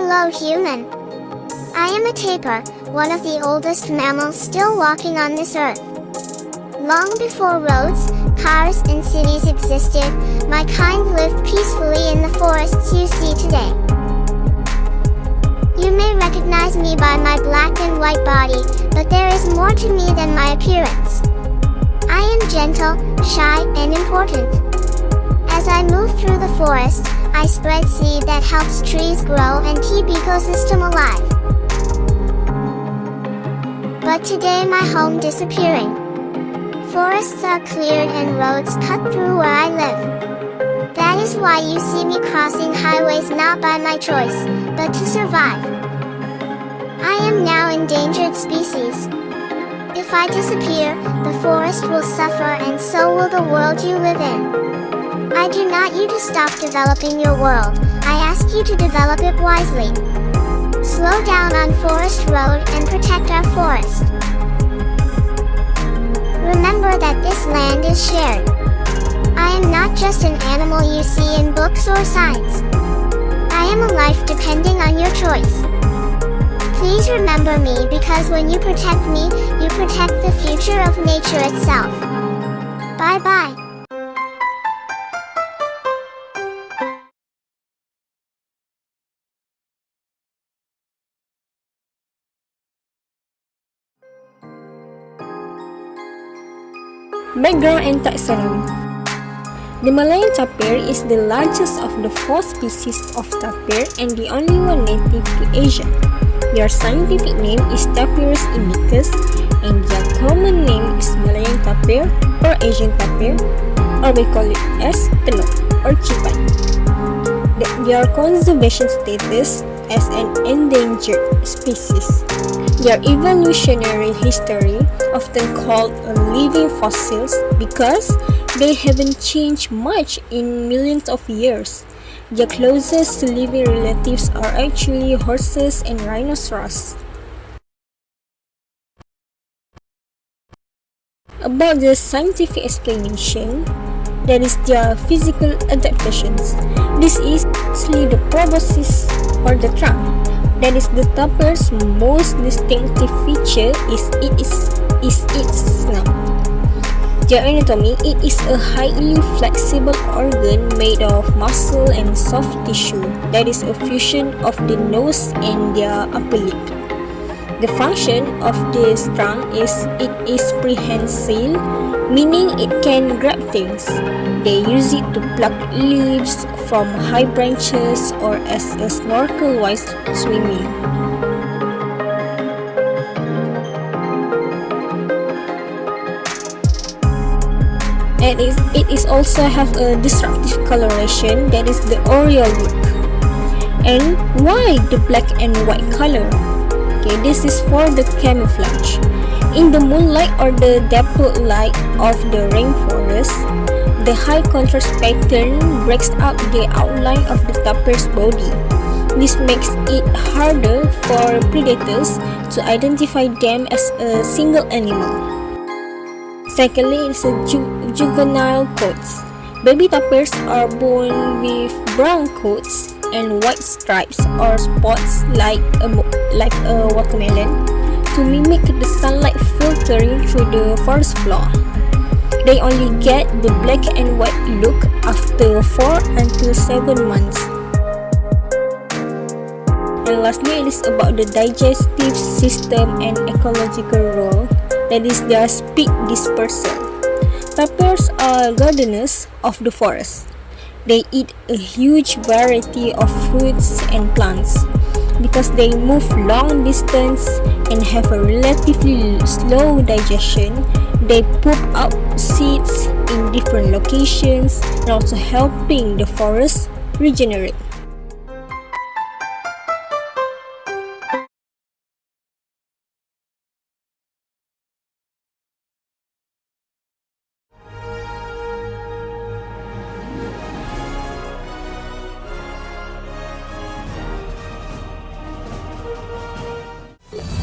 Hello human. I am a tapir, one of the oldest mammals still walking on this earth. Long before roads, cars, and cities existed, my kind lived peacefully in the forests you see today. You may recognize me by my black and white body, but there is more to me than my appearance. I am gentle, shy, and important. As I move through the forest, I spread seed that helps trees grow and keep ecosystem alive. But today my home disappearing. Forests are cleared and roads cut through where I live. That is why you see me crossing highways not by my choice, but to survive. I am now endangered species. If I disappear, the forest will suffer and so will the world you live in. I do not want you to stop developing your world, I ask you to develop it wisely. Slow down on Forest Road and protect our forest. Remember that this land is shared. I am not just an animal you see in books or signs. I am a life depending on your choice. Please remember me because when you protect me, you protect the future of nature itself. Bye-bye. Background and taxonomy. The Malayan tapir is the largest of the 4 species of tapir and the only one native to Asia. Their scientific name is Tapirus indicus and their common name is Malayan tapir or Asian tapir, or we call it as tenok or chipan. Their conservation status as an endangered species. Their evolutionary history, often called living fossils, because they haven't changed much in millions of years. Their closest living relatives are actually horses and rhinoceros. About the scientific explanation, that is their physical adaptations. This is mostly the proboscis or the trunk. That is the tapir's most distinctive feature is its snout. Their anatomy, it is a highly flexible organ made of muscle and soft tissue. That is a fusion of the nose and their upper lip. The function of this trunk is it is prehensile, meaning it can grab things. They use it to pluck leaves from high branches or as a snorkel while swimming. And it is also have a disruptive coloration, that is the aureole look. And why the black and white color? Okay, this is for the camouflage. In the moonlight or the dappled light of the rainforest, the high contrast pattern breaks up the outline of the tapir's body. This makes it harder for predators to identify them as a single animal. Secondly, it's a juvenile coats. Baby tapirs are born with brown coats and white stripes or spots like a watermelon to mimic the sunlight filtering through the forest floor. They only get the black and white look after 4 until 7 months. And lastly, it is about the digestive system and ecological role, that is their speed dispersal. Tapirs are gardeners of the forest. They eat a huge variety of fruits and plants. Because they move long distance and have a relatively slow digestion, they poop out seeds in different locations and also helping the forest regenerate.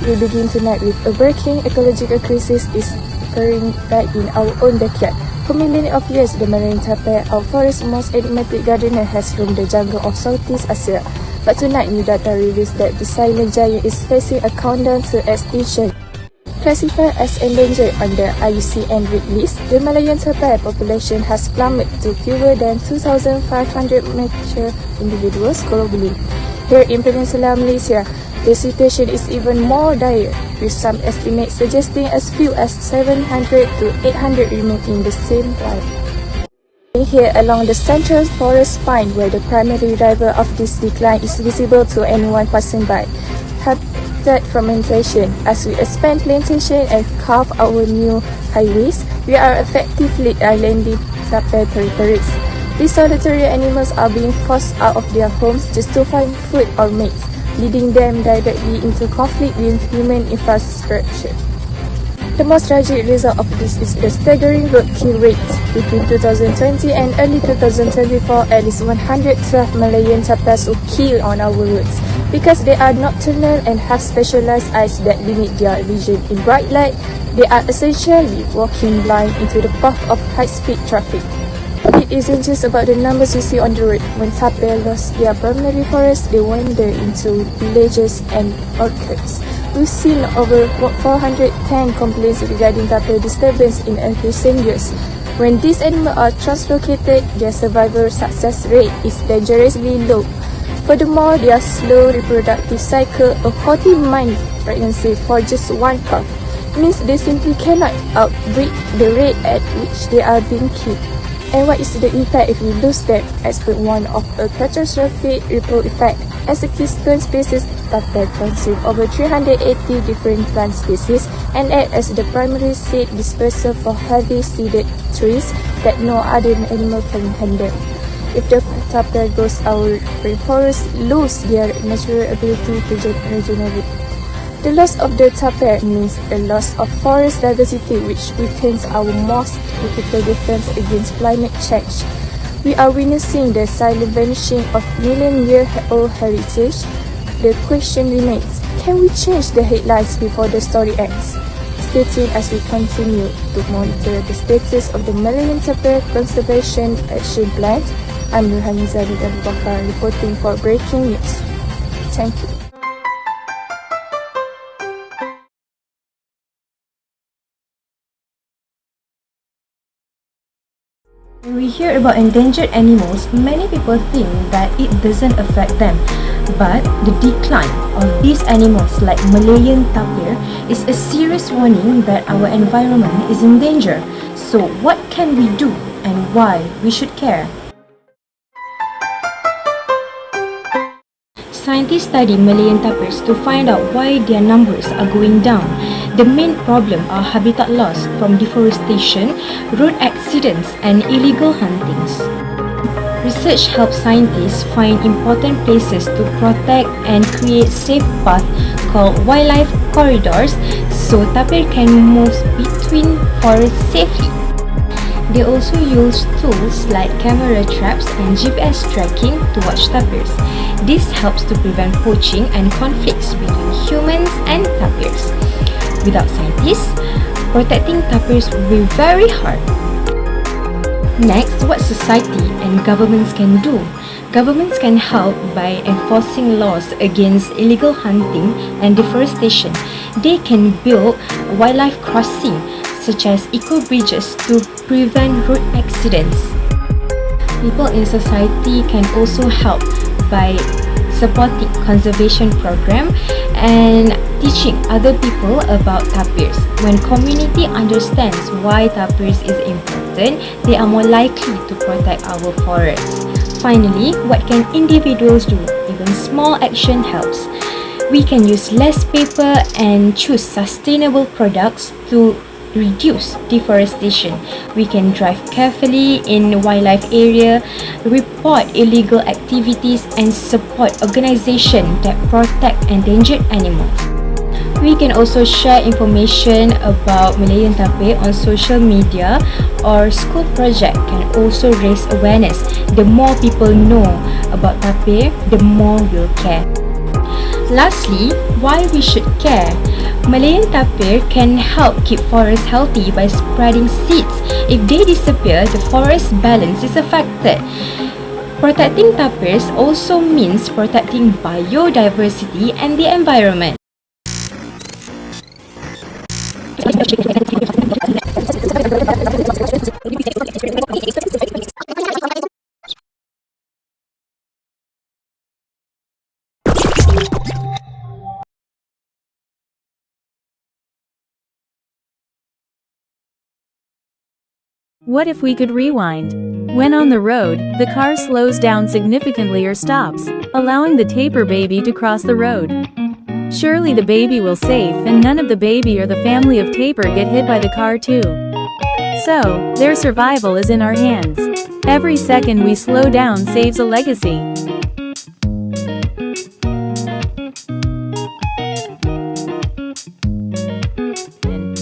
We begin tonight with a breaking ecological crisis is occurring right in our own backyard. For millions of years, the Malayan tapir, our forest's most enigmatic gardener, has roamed the jungle of Southeast Asia. But tonight, new data reveals that the silent giant is facing a countdown to extinction. Classified as endangered on the IUCN Red List, the Malayan tapir population has plummeted to fewer than 2,500 mature individuals globally. Here in Peninsula Malaysia, the situation is even more dire, with some estimates suggesting as few as 700 to 800 remain in the same line. Here along the central forest spine, where the primary driver of this decline is visible to anyone passing by. Habitat fragmentation. As we expand plantation and carve our new highways, we are effectively islanding tapir territories. These solitary animals are being forced out of their homes just to find food or mates, leading them directly into conflict with human infrastructure. The most tragic result of this is the staggering roadkill rate. Between 2020 and early 2024, at least 112 Malayan tapirs were killed on our roads. Because they are nocturnal and have specialized eyes that limit their vision in bright light, they are essentially walking blind into the path of high-speed traffic. It isn't just about the numbers you see on the road. When tapir lost their primary forest, they wander into villages and orchards. We've seen over 410 complaints regarding tapir disturbance in recent years. When these animals are translocated, their survival success rate is dangerously low. Furthermore, their slow reproductive cycle, a 40-month pregnancy for just one calf, means they simply cannot outbreed the rate at which they are being killed. And what is the impact if we lose them? Expert warned of a catastrophic ripple effect. As a keystone species, tapir consume over 380 different plant species and act as the primary seed disperser for heavy seeded trees that no other animal can handle. If the tapir goes, our rainforests lose their natural ability to regenerate. The loss of the tapir means the loss of forest diversity, which retains our most critical defense against climate change. We are witnessing the silent vanishing of million-year-old heritage. The question remains, can we change the headlines before the story ends? Stay tuned as we continue to monitor the status of the Malayan Tapir Conservation Action Plan. I'm Nurhaniza Abu Bakar reporting for Breaking News. Thank you. When we hear about endangered animals, many people think that it doesn't affect them. But the decline of these animals like Malayan tapir is a serious warning that our environment is in danger. So what can we do and why we should care? Scientists study Malayan tapirs to find out why their numbers are going down. The main problem are habitat loss from deforestation, road accidents, and illegal huntings. Research helps scientists find important places to protect and create safe paths called wildlife corridors so tapir can move between forests safely. They also use tools like camera traps and GPS tracking to watch tapirs. This helps to prevent poaching and conflicts between humans and tapirs. Without scientists, protecting tapirs will be very hard. Next, what society and governments can do? Governments can help by enforcing laws against illegal hunting and deforestation. They can build wildlife crossings such as eco-bridges to prevent road accidents. People in society can also help by supporting conservation program and teaching other people about tapirs. When community understands why tapirs is important, they are more likely to protect our forests. Finally, what can individuals do? Even small action helps. We can use less paper and choose sustainable products to reduce deforestation. We can drive carefully in wildlife area, report illegal activities, and support organizations that protect endangered animals. We can also share information about Malayan tapir on social media, or school project can also raise awareness. The more people know about tapir, the more we'll care. Lastly, why we should care? Malayan tapir can help keep forests healthy by spreading seeds. If they disappear, the forest balance is affected. Protecting tapirs also means protecting biodiversity and the environment. What if we could rewind? When on the road, the car slows down significantly or stops, allowing the tapir baby to cross the road. Surely the baby will safe and none of the baby or the family of tapir get hit by the car too. So, their survival is in our hands. Every second we slow down saves a legacy.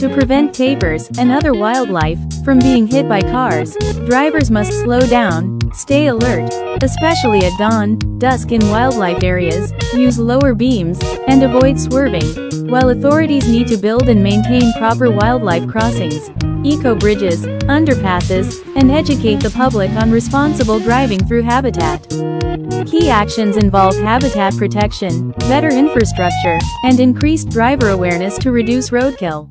To prevent tapirs and other wildlife from being hit by cars, drivers must slow down, stay alert, especially at dawn, dusk in wildlife areas, use lower beams, and avoid swerving, while authorities need to build and maintain proper wildlife crossings, eco-bridges, underpasses, and educate the public on responsible driving through habitat. Key actions involve habitat protection, better infrastructure, and increased driver awareness to reduce roadkill.